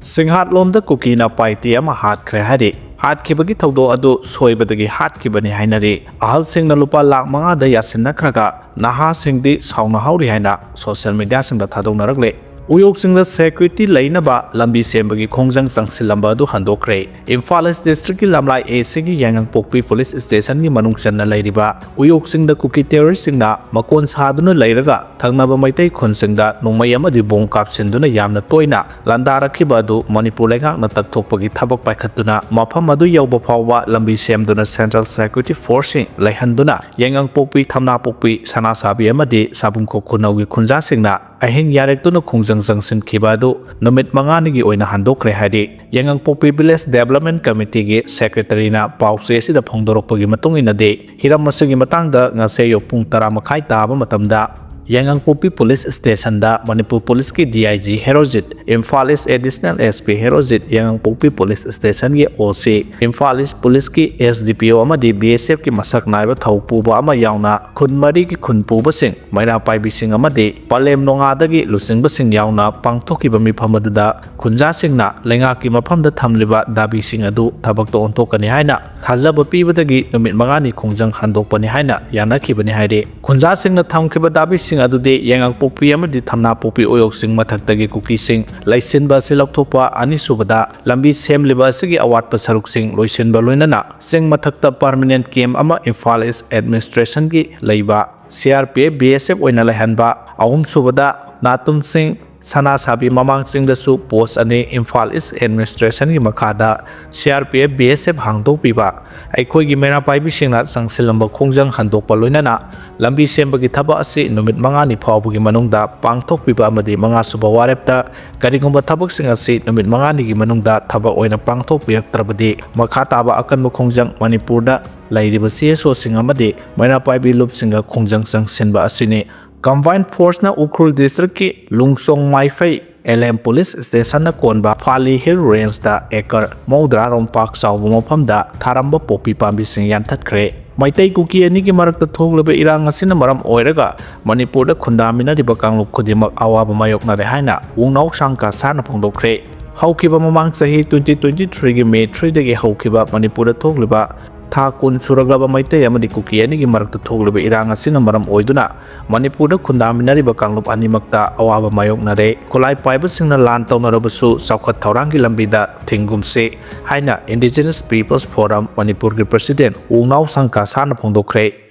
Singhat lomda Kuki na Paite ama hatkhre hadi hatkhibagi thawdo adu soibadagi hatkhibani hainari ahal singna lupa lakh manga da yasinnakhraga naha singdi sauna hauri haina social media singda thadonaragle Uyokching da security lainaba lambi sembagi khongjang changsilamba adu handokre Imphal East District ki lamlai A sigi yangang pokpi police station ni manung channa lairiba Uyokching da Kuki terrorist singna makon saduna lairaga thangnaba maitai khonsingda nongmai amadi bong kapsinduna yamna toina landarakhiba adu Manipur lengak na takthokpagi thabak paikhatuna mafam adu yawba phawba lambi semduna Central Security Force laihanduna yangang pokpi thamna pokpi sana sabi amadi sabungko khunawgi khunja singna ahing yarektuna khongjang jangsin khibadu numit mangani gi oina handokre hadi yangang pokpi village development committee gi secretary na pause sida phongdorokpagi matungina de hiram masagi matangda ngaseyo pung 10 makhai taba matamda Yangang Pokpi Police Station da Manipur Police ki DIG Herojit Imphal East Additional SP Herojit Yangang Pokpi Police Station ki OC Imphal East Police ki SDPO amadi BSF ki masak naiba thaupuba ama yauna khunmari ki khunpuba sing maina paibi sing amadi palem nongada gi lusingba sing yauna pangthokiba mifamada khunja singna lenga ki mafamda thamliba dabi sing adu thabak to ontokani haina thajaba pibadagi numit mangani khongjang handokpani haina yanakhibani haide khunja singna thamkhiba dabi sing adude yangang pokpi amadi thamna pokpi Uyokching mathaktagi Kuki sing laisinba se lakthopa ani subada lambi semliba sigi awatpa saruk sing loisinba loinana sing mathakta permanent camp ama Imphal East administration gi leiba CRPF BSF oina laihanba ahum subada natum sing sana sabi mamang singdasu post ani Imphal East administration gi makhada CRPF BSF hangdok piba aikhoi gi mera paibi singna sangsilamba khongjang handokpa loinana lambi sembagi thaba asi numit mangani phawbugi manungda pangthok piba amadi manga suba warepta karigomba thabak sing asi numit mangani gi manungda thaba oina pangthok piraktrabadi makha taba akanba khongjang Manipurda lairiba CSO sing amadi mera paibi lup singa khongjang sangsinba asini Combined Force na Ukhrul District ki Lungsong Maifei LM Police Station na konba Fali Hill Range da ekar Maudra Rompak Sauba mafamda tharamba pokpi pambi sing hatkhre Maitai Kuki ani ki marakta thoglaba irang asina maram oiraga Manipurda khundamina diba kanglup khudimak awaba mayoknare haina ungnaw sangka sana phongdokre haukiba mamang sahi 2023 gi May 3 dagi haukiba Manipurda thoglaba tha kun suraglaba maitai amadi Kuki ani gi marakta thoglaba irang asina maram oiduna Manipurda khundaminariba kanglup animakta awaba mayoknare kolai paiba singna lan tawnarabasu saukhat thaurangi lambida thingumse haina Indigenous Peoples Forum Manipur gi president ungnaw sangka sana phongdokre